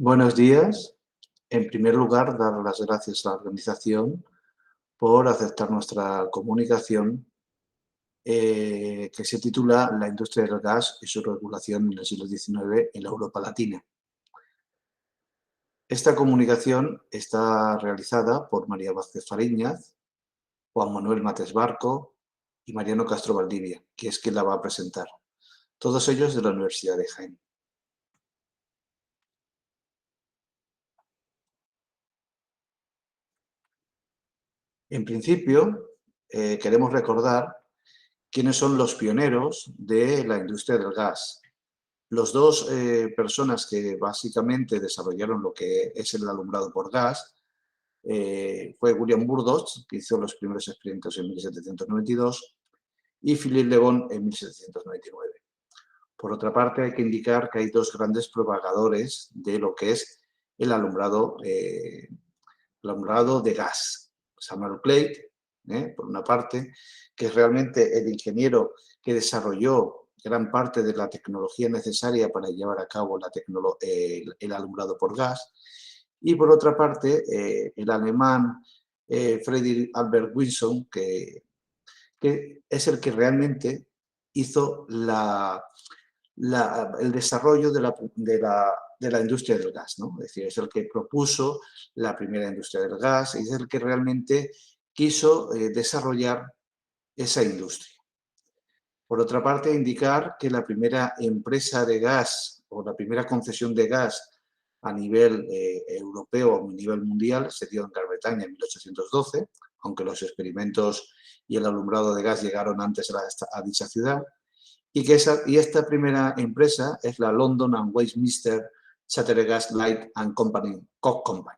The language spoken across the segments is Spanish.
Buenos días. En primer lugar, dar las gracias a la organización por aceptar nuestra comunicación que se titula La industria del gas y su regulación en el siglo XIX en la Europa Latina. Esta comunicación está realizada por María Vázquez Fariñas, Juan Manuel Mates Barco y Mariano Castro Valdivia, que es quien la va a presentar. Todos ellos de la Universidad de Jaén. En principio, queremos recordar quiénes son los pioneros de la industria del gas. Los dos personas que básicamente desarrollaron lo que es el alumbrado por gas fue William Burroughs, que hizo los primeros experimentos en 1792, y Philippe Le Bon en 1799. Por otra parte, hay que indicar que hay dos grandes propagadores de lo que es el alumbrado de gas. Samuel Clayton, por una parte, que es realmente el ingeniero que desarrolló gran parte de la tecnología necesaria para llevar a cabo el alumbrado por gas, y por otra parte, el alemán Friedrich Albert Wilson, que es el que realmente hizo el desarrollo de la industria del gas, ¿no? Es decir, es el que propuso la primera industria del gas y es el que realmente quiso desarrollar esa industria. Por otra parte, indicar que la primera empresa de gas o la primera concesión de gas a nivel europeo o a nivel mundial se dio en Gran Bretaña en 1812, aunque los experimentos y el alumbrado de gas llegaron antes a dicha ciudad, y esta primera empresa es la London and Westminster Chartered Light and Company, Coke Company.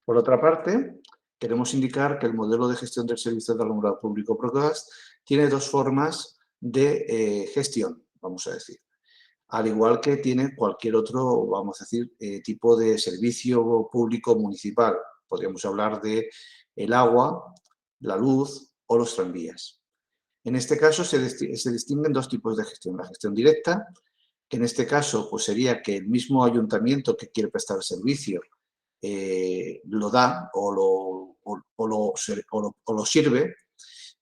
Por otra parte, queremos indicar que el modelo de gestión del servicio de alumbrado público por gas tiene dos formas de gestión, vamos a decir. Al igual que tiene cualquier otro, vamos a decir, tipo de servicio público municipal. Podríamos hablar de el agua, la luz o los tranvías. En este caso se distinguen dos tipos de gestión. La gestión directa, que en este caso pues sería que el mismo ayuntamiento que quiere prestar el servicio lo da o lo sirve,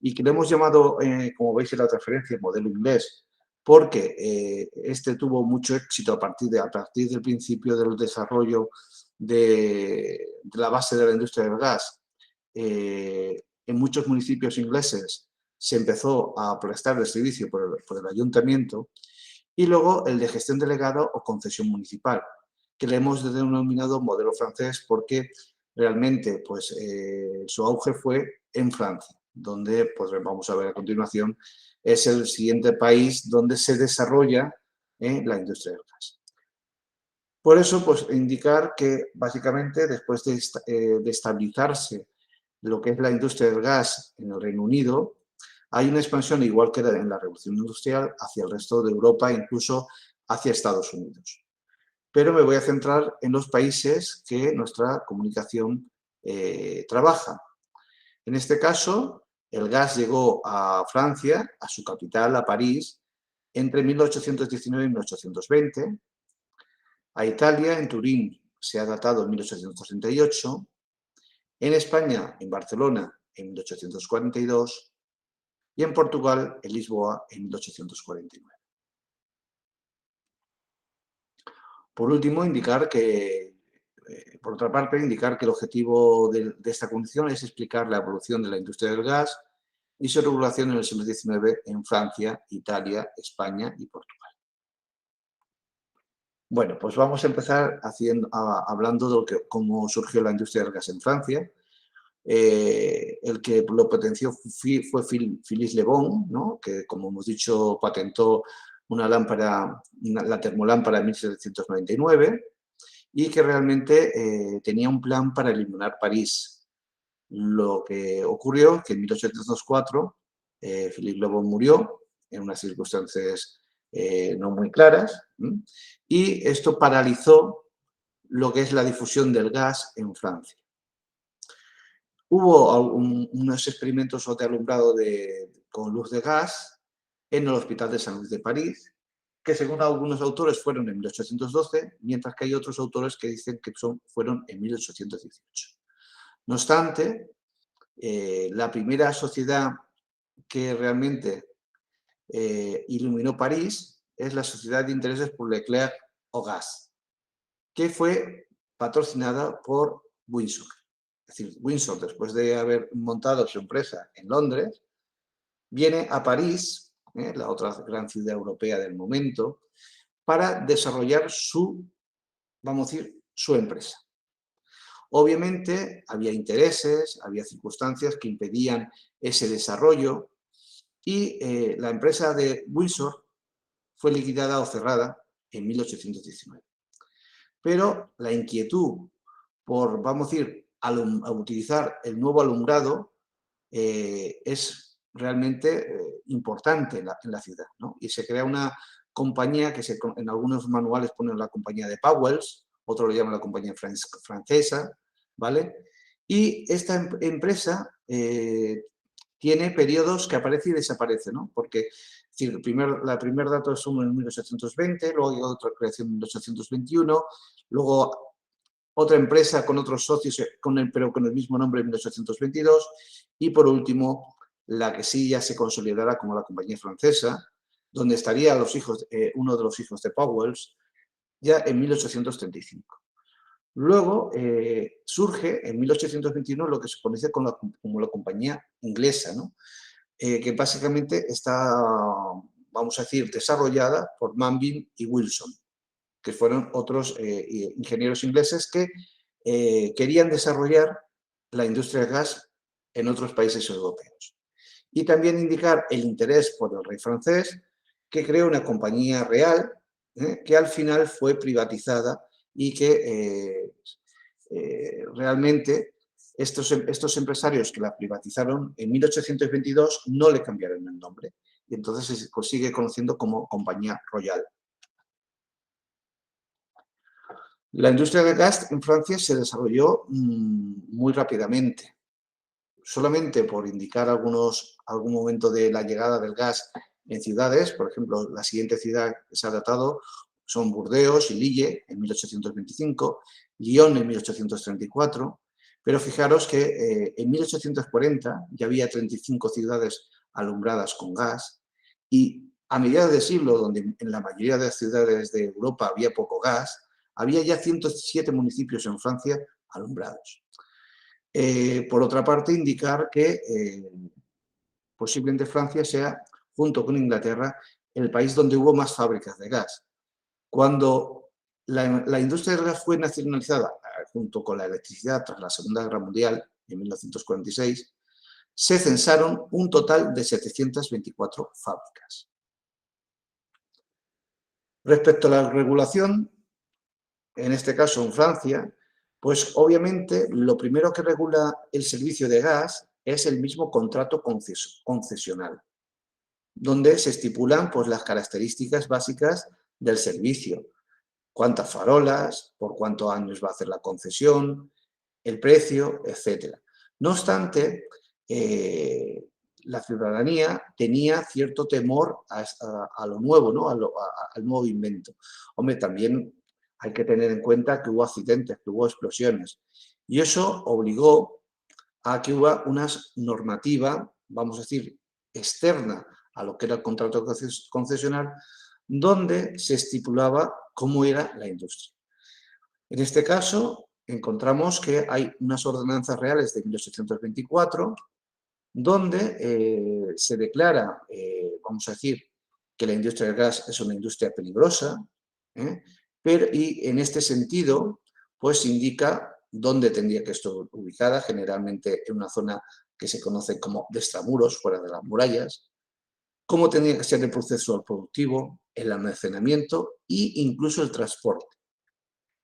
y que lo hemos llamado, como veis en la transferencia, modelo inglés, porque este tuvo mucho éxito a partir del principio del desarrollo de la base de la industria del gas. En muchos municipios ingleses se empezó a prestar el servicio por el ayuntamiento, y luego el de gestión delegada o concesión municipal, que le hemos denominado modelo francés porque realmente pues, su auge fue en Francia, donde, pues vamos a ver a continuación, es el siguiente país donde se desarrolla la industria del gas. Por eso, pues indicar que básicamente después de estabilizarse lo que es la industria del gas en el Reino Unido, hay una expansión, igual que en la Revolución Industrial, hacia el resto de Europa e incluso hacia Estados Unidos. Pero me voy a centrar en los países que nuestra comunicación trabaja. En este caso, el gas llegó a Francia, a su capital, a París, entre 1819 y 1820. A Italia, en Turín, se ha datado en 1838. En España, en Barcelona, en 1842. Y en Portugal, en Lisboa, en 1849. Por último, por otra parte, indicar que el objetivo de esta condición es explicar la evolución de la industria del gas y su regulación en el siglo XIX en Francia, Italia, España y Portugal. Bueno, pues vamos a empezar hablando de cómo surgió la industria del gas en Francia. El que lo potenció fue Philippe Le Bon, ¿no? Que, como hemos dicho, patentó la termolámpara en 1799, y que realmente tenía un plan para iluminar París. Lo que ocurrió es que en 1804 Philippe Le Bon murió en unas circunstancias no muy claras, y esto paralizó lo que es la difusión del gas en Francia. Hubo unos experimentos de alumbrado con luz de gas en el Hospital de San Luis de París, que según algunos autores fueron en 1812, mientras que hay otros autores que dicen que fueron en 1818. No obstante, la primera sociedad que realmente iluminó París es la Sociedad de Intereses pour l'Éclair au Gaz, que fue patrocinada por Windsor. Es decir, Windsor, después de haber montado su empresa en Londres, viene a París, la otra gran ciudad europea del momento, para desarrollar su, vamos a decir, su empresa. Obviamente había intereses, había circunstancias que impedían ese desarrollo y la empresa de Windsor fue liquidada o cerrada en 1819. Pero la inquietud por, vamos a decir, utilizar el nuevo alumbrado es realmente importante en la ciudad, ¿no? Y se crea una compañía que en algunos manuales ponen la compañía de Powells, otros lo llaman la compañía francesa, ¿vale? Y esta empresa tiene periodos que aparece y desaparece, ¿no? Porque es decir, la primer dato es uno en 1820, luego hay otra creación en 1821, luego otra empresa con otros socios, pero con el mismo nombre en 1822, y por último, la que sí ya se consolidará como la compañía francesa, donde estaría uno de los hijos de Powells, ya en 1835. Luego surge en 1821 lo que se conoce como la compañía inglesa, ¿no? Que básicamente está, vamos a decir, desarrollada por Manville y Wilson, que fueron otros ingenieros ingleses que querían desarrollar la industria del gas en otros países europeos. Y también indicar el interés por el rey francés, que creó una compañía real, que al final fue privatizada y que realmente estos empresarios que la privatizaron en 1822 no le cambiaron el nombre y entonces se sigue conociendo como Compañía Royal. La industria del gas en Francia se desarrolló muy rápidamente. Solamente por indicar algún momento de la llegada del gas en ciudades, por ejemplo, la siguiente ciudad que se ha datado son Burdeos y Lille en 1825, Lyon en 1834, pero fijaros que en 1840 ya había 35 ciudades alumbradas con gas y a mediados del siglo, donde en la mayoría de las ciudades de Europa había poco gas, había ya 107 municipios en Francia alumbrados. Por otra parte, indicar que posiblemente Francia sea, junto con Inglaterra, el país donde hubo más fábricas de gas. Cuando la industria del gas fue nacionalizada junto con la electricidad tras la Segunda Guerra Mundial, en 1946, se censaron un total de 724 fábricas. Respecto a la regulación, en este caso en Francia, pues obviamente lo primero que regula el servicio de gas es el mismo contrato concesional, donde se estipulan pues, las características básicas del servicio, cuántas farolas, por cuántos años va a hacer la concesión, el precio, etc. No obstante, la ciudadanía tenía cierto temor a lo nuevo, ¿no? al nuevo invento. Hombre, también hay que tener en cuenta que hubo accidentes, que hubo explosiones. Y eso obligó a que hubo una normativa, vamos a decir, externa a lo que era el contrato concesional, donde se estipulaba cómo era la industria. En este caso, encontramos que hay unas ordenanzas reales de 1824, donde se declara, vamos a decir, que la industria del gas es una industria peligrosa, y en este sentido, pues indica dónde tendría que estar ubicada, generalmente en una zona que se conoce como de extramuros, fuera de las murallas, cómo tendría que ser el proceso productivo, el almacenamiento e incluso el transporte.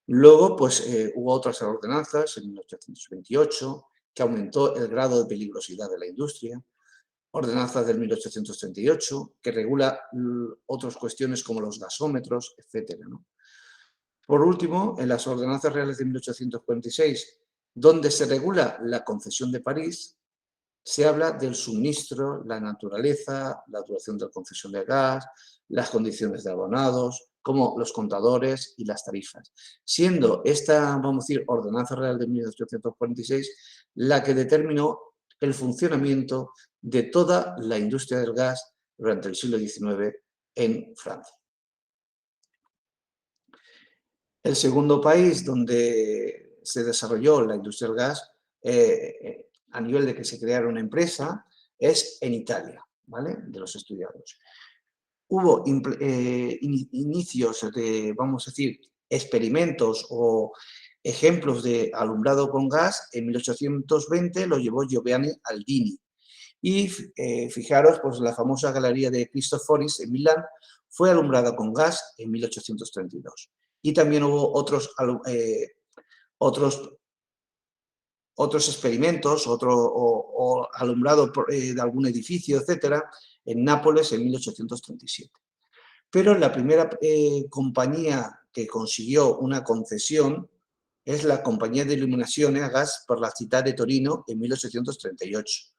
Luego, pues hubo otras ordenanzas en 1828 que aumentó el grado de peligrosidad de la industria, ordenanzas del 1838 que regula otras cuestiones como los gasómetros, etc., ¿no? Por último, en las ordenanzas reales de 1846, donde se regula la concesión de París, se habla del suministro, la naturaleza, la duración de la concesión de gas, las condiciones de abonados, como los contadores y las tarifas, siendo esta, vamos a decir, Ordenanza Real de 1846 la que determinó el funcionamiento de toda la industria del gas durante el siglo XIX en Francia. El segundo país donde se desarrolló la industria del gas a nivel de que se creara una empresa es en Italia, ¿vale? De los estudiados. Hubo inicios de, vamos a decir, experimentos o ejemplos de alumbrado con gas. En 1820 lo llevó Giovanni Aldini. Y fijaros, pues la famosa galería de Cristoforis en Milán fue alumbrada con gas en 1832. Y también hubo otros experimentos, o alumbrado de algún edificio, etcétera, en Nápoles en 1837. Pero la primera compañía que consiguió una concesión es la Compañía de Iluminazione a Gas per la Città de Torino en 1838.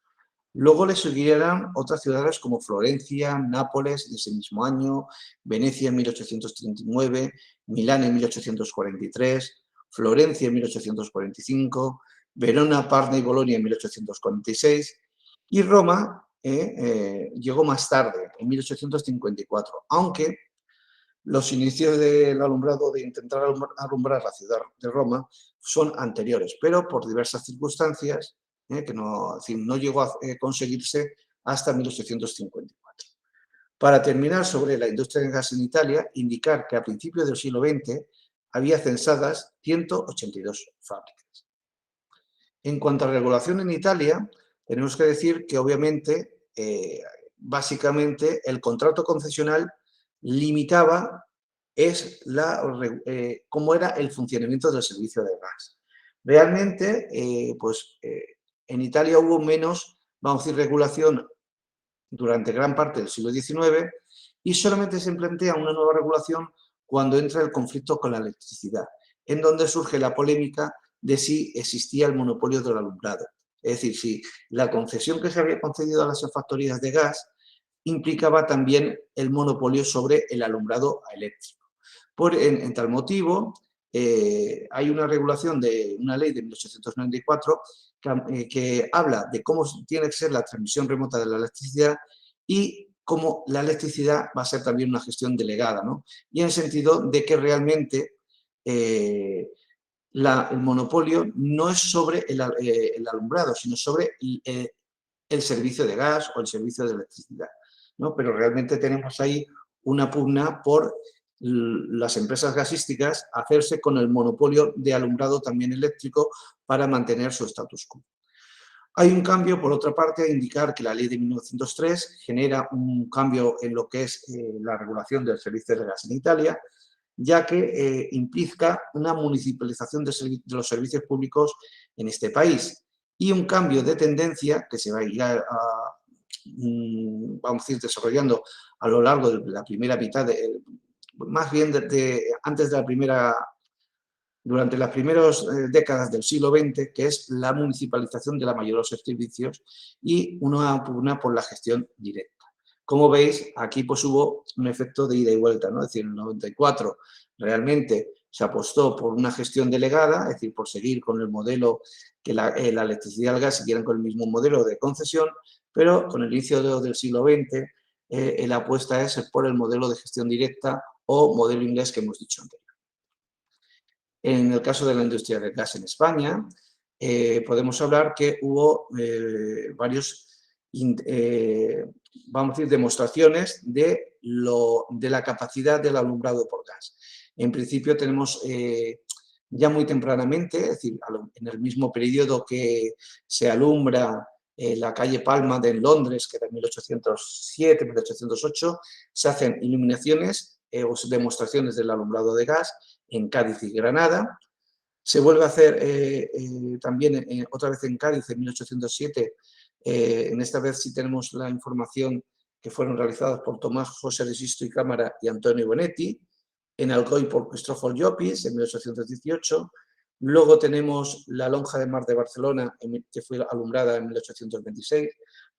Luego le siguieron otras ciudades como Florencia, Nápoles en ese mismo año, Venecia en 1839, Milán en 1843, Florencia en 1845, Verona, Parma y Bolonia en 1846 y Roma llegó más tarde, en 1854, aunque los inicios del alumbrado, de intentar alumbrar la ciudad de Roma, son anteriores, pero por diversas circunstancias que no llegó a conseguirse hasta 1854. Para terminar sobre la industria del gas en Italia, indicar que a principios del siglo XX había censadas 182 fábricas. En cuanto a regulación en Italia, tenemos que decir que obviamente, básicamente, el contrato concesional limitaba cómo era el funcionamiento del servicio de gas. Realmente, en Italia hubo menos, vamos a decir, regulación durante gran parte del siglo XIX y solamente se plantea una nueva regulación cuando entra el conflicto con la electricidad, en donde surge la polémica de si existía el monopolio del alumbrado. Es decir, si la concesión que se había concedido a las factorías de gas implicaba también el monopolio sobre el alumbrado eléctrico. En tal motivo, hay una regulación de una ley de 1894 que habla de cómo tiene que ser la transmisión remota de la electricidad y cómo la electricidad va a ser también una gestión delegada, ¿no? Y en el sentido de que realmente el monopolio no es sobre el alumbrado, sino sobre el servicio de gas o el servicio de electricidad, ¿no? Pero realmente tenemos ahí una pugna por las empresas gasísticas hacerse con el monopolio de alumbrado también eléctrico para mantener su status quo. Hay un cambio, por otra parte, a indicar que la ley de 1903 genera un cambio en lo que es la regulación del servicio de gas en Italia, ya que implica una municipalización de los servicios públicos en este país y un cambio de tendencia que se va a ir vamos a ir desarrollando a lo largo de la primera mitad, más bien antes de la primera, durante las primeras décadas del siglo XX, que es la municipalización de la mayoría de los servicios y una pugna por la gestión directa. Como veis, aquí pues hubo un efecto de ida y vuelta, ¿no? Es decir, en el 94 realmente se apostó por una gestión delegada, es decir, por seguir con el modelo que la electricidad y el gas siguieran con el mismo modelo de concesión, pero con el inicio del siglo XX la apuesta es por el modelo de gestión directa o modelo inglés que hemos dicho anteriormente. En el caso de la industria del gas en España, podemos hablar que hubo varios, vamos a decir, demostraciones de la capacidad del alumbrado por gas. En principio tenemos ya muy tempranamente, es decir, en el mismo periodo que se alumbra la calle Palma de Londres, que era en 1807, 1808, se hacen iluminaciones o demostraciones del alumbrado de gas en Cádiz y Granada. Se vuelve a hacer también otra vez en Cádiz en 1807. En esta vez sí tenemos la información que fueron realizadas por Tomás José de Sisto y Cámara y Antonio Bonetti. En Alcoy por Cristóforo Llopis en 1818. Luego tenemos la Lonja de Mar de Barcelona, que fue alumbrada en 1826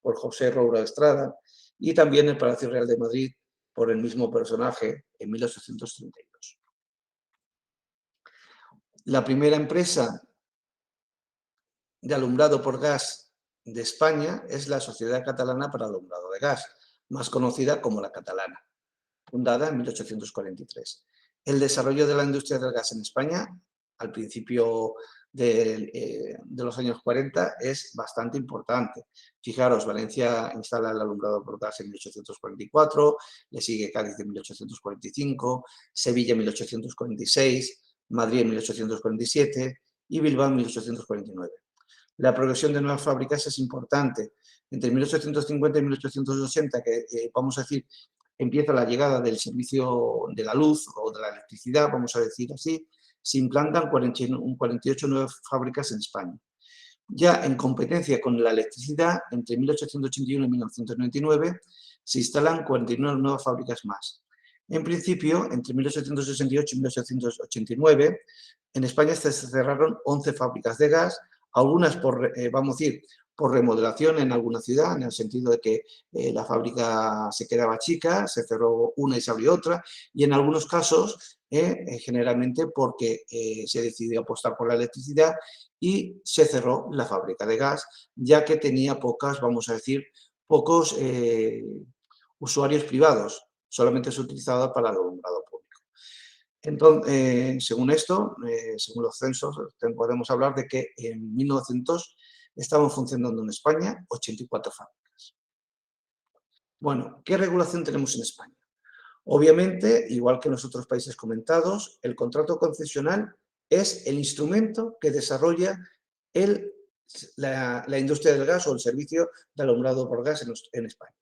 por José Roura Estrada. Y también el Palacio Real de Madrid por el mismo personaje en 1832. La primera empresa de alumbrado por gas de España es la Sociedad Catalana para Alumbrado de Gas, más conocida como la Catalana, fundada en 1843. El desarrollo de la industria del gas en España, al principio de los años 40, es bastante importante. Fijaros, Valencia instala el alumbrado por gas en 1844, le sigue Cádiz en 1845, Sevilla en 1846, Madrid en 1847 y Bilbao en 1849. La progresión de nuevas fábricas es importante. Entre 1850 y 1880, que vamos a decir, empieza la llegada del servicio de la luz o de la electricidad, vamos a decir así, se implantan 48 nuevas fábricas en España. Ya en competencia con la electricidad, entre 1881 y 1999, se instalan 49 nuevas fábricas más. En principio, entre 1868 y 1889, en España se cerraron 11 fábricas de gas, algunas por, vamos a decir, por remodelación en alguna ciudad, en el sentido de que la fábrica se quedaba chica, se cerró una y se abrió otra, y en algunos casos, generalmente porque se decidió apostar por la electricidad y se cerró la fábrica de gas, ya que tenía pocas, vamos a decir, pocos usuarios privados, solamente se utilizaba para el alumbrado público. Entonces, según esto, según los censos, podemos hablar de que en 1900 estaban funcionando en España 84 fábricas. Bueno, ¿qué regulación tenemos en España? Obviamente, igual que en los otros países comentados, el contrato concesional es el instrumento que desarrolla la industria del gas o el servicio de alumbrado por gas en España.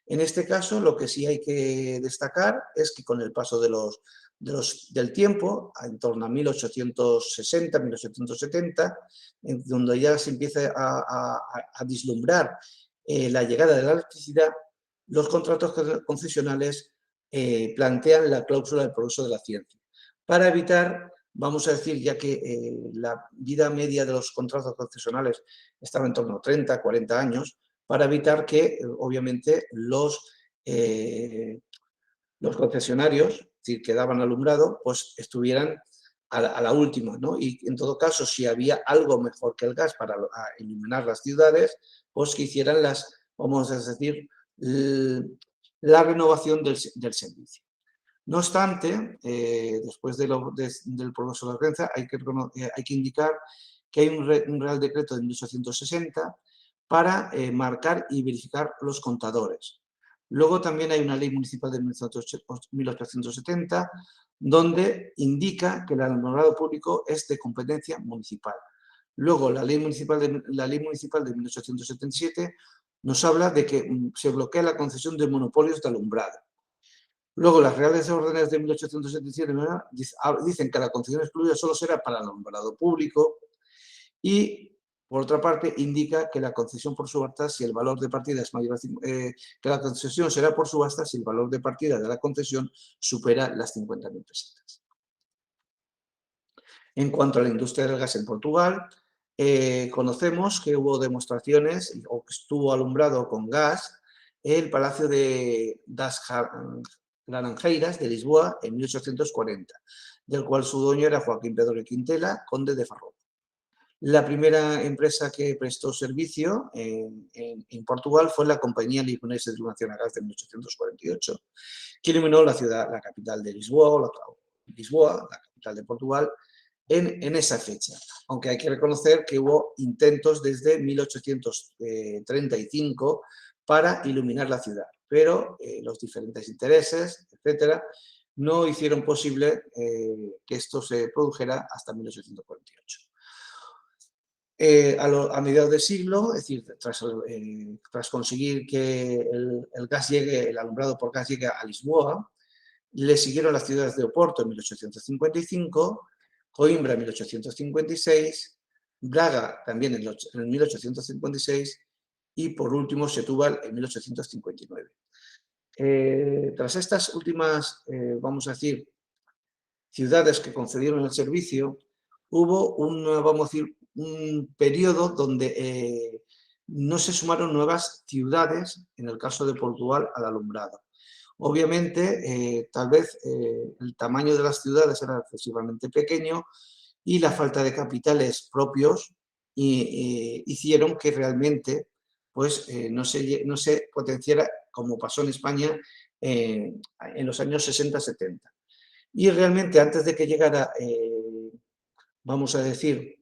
En este caso, lo que sí hay que destacar es que con el paso del tiempo, en torno a 1860, 1870, en donde ya se empieza a vislumbrar la llegada de la electricidad, los contratos concesionales plantean la cláusula del progreso de la ciencia, para evitar, vamos a decir, ya que la vida media de los contratos concesionales estaba en torno a 30, 40 años, para evitar que, obviamente, los concesionarios, es decir, que daban alumbrado, pues estuvieran a la última, ¿no? Y en todo caso, si había algo mejor que el gas para iluminar las ciudades, pues que hicieran vamos a decir, la renovación del servicio. No obstante, después del progreso de la ciencia, hay que indicar que hay un Real Decreto de 1860 para marcar y verificar los contadores. Luego también hay una ley municipal de 1870 donde indica que el alumbrado público es de competencia municipal. Luego la ley municipal de 1877 nos habla de que se bloquea la concesión de monopolios de alumbrado. Luego las Reales Órdenes de 1877 dicen que la concesión excluida solo será para el alumbrado público y, por otra parte, indica que la concesión por subasta, si el valor de partida es mayor a que la concesión será por subasta si el valor de partida de la concesión supera las 50.000 pesetas. En cuanto a la industria del gas en Portugal, conocemos que hubo demostraciones o que estuvo alumbrado con gas el Palacio das Laranjeiras de Lisboa en 1840, del cual su dueño era Joaquín Pedro de Quintela, conde de Farropo. La primera empresa que prestó servicio en Portugal fue la Compañía Lisbonesa de Iluminación a Gas de 1848, que iluminó la capital de Lisboa, la capital de Portugal, en esa fecha. Aunque hay que reconocer que hubo intentos desde 1835 para iluminar la ciudad, pero los diferentes intereses, etcétera, no hicieron posible que esto se produjera hasta 1848. A mediados del siglo, es decir, tras conseguir que el alumbrado por gas llegue a Lisboa, le siguieron las ciudades de Oporto en 1855, Coimbra en 1856, Braga también en 1856 y, por último, Setúbal en 1859. Tras estas últimas, vamos a decir, ciudades que concedieron el servicio, hubo un periodo donde no se sumaron nuevas ciudades, en el caso de Portugal, al alumbrado. Obviamente, tal vez el tamaño de las ciudades era excesivamente pequeño y la falta de capitales propios hicieron que realmente pues, no se potenciara como pasó en España en los años 60-70. Y realmente antes de que llegara, vamos a decir,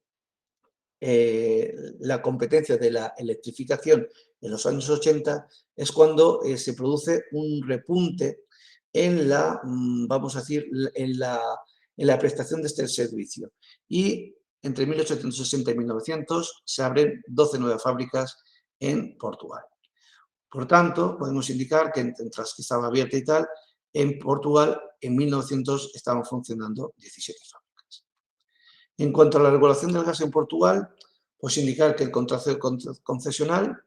la competencia de la electrificación en los años 80 es cuando se produce un repunte en la, vamos a decir, en la prestación de este servicio. Y entre 1860 y 1900 se abren 12 nuevas fábricas en Portugal. Por tanto, podemos indicar que mientras que estaba abierta y tal, en Portugal en 1900 estaban funcionando 17 fábricas. En cuanto a la regulación del gas en Portugal, pues indicar que el contrato concesional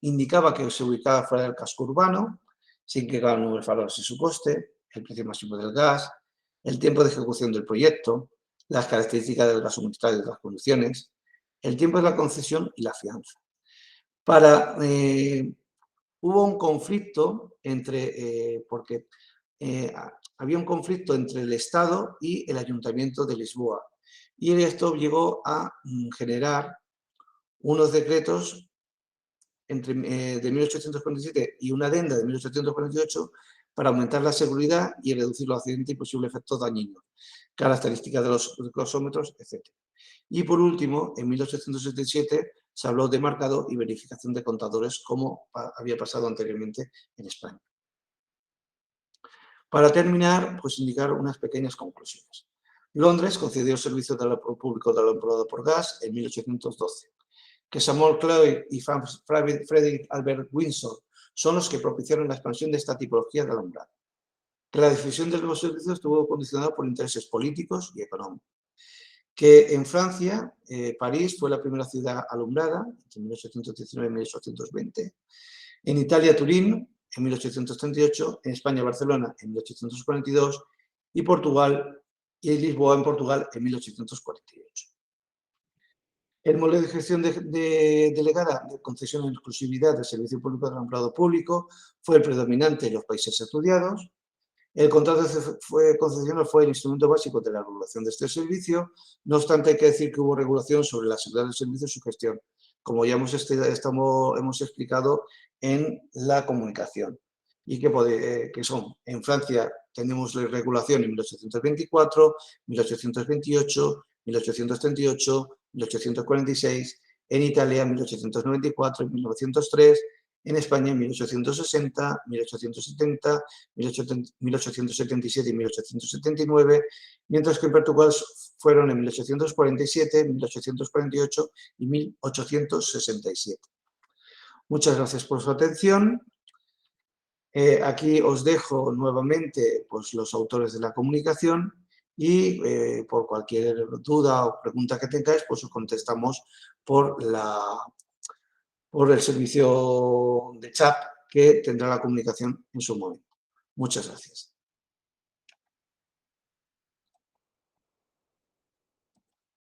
indicaba que se ubicaba fuera del casco urbano, sin que cada número de farolas y su coste, el precio máximo del gas, el tiempo de ejecución del proyecto, las características del gas suministrado y las condiciones, el tiempo de la concesión y la fianza. Hubo un conflicto porque había un conflicto entre el Estado y el Ayuntamiento de Lisboa. Y esto llegó a generar unos decretos de 1847 y una adenda de 1848 para aumentar la seguridad y reducir los accidentes y posibles efectos dañinos, características de los gasómetros, etc. Y por último, en 1877 se habló de marcado y verificación de contadores, como había pasado anteriormente en España. Para terminar, pues indicar unas pequeñas conclusiones. Londres concedió el servicio público de alumbrado por gas en 1812. Que Samuel Cloyd y Frederick Albert Windsor son los que propiciaron la expansión de esta tipología de alumbrado. Que la difusión de los servicios estuvo condicionada por intereses políticos y económicos. Que en Francia, París fue la primera ciudad alumbrada, entre 1819 y 1820. En Italia, Turín, en 1838. En España, Barcelona, en 1842. Y Portugal, y Lisboa, en Portugal, en 1848. El modelo de gestión delegada de concesión en exclusividad del servicio público de alumbrado público fue el predominante en los países estudiados. El contrato concesional fue el instrumento básico de la regulación de este servicio. No obstante, hay que decir que hubo regulación sobre la seguridad del servicio y su gestión, como ya hemos explicado en la comunicación. Y que son, en Francia tenemos la regulación en 1824, 1828, 1838, 1846, en Italia en 1894 y 1903, en España en 1860, 1870, 1877 y 1879, mientras que en Portugal fueron en 1847, 1848 y 1867. Muchas gracias por su atención. Aquí os dejo nuevamente pues, los autores de la comunicación y por cualquier duda o pregunta que tengáis, pues os contestamos por el servicio de chat que tendrá la comunicación en su momento. Muchas gracias.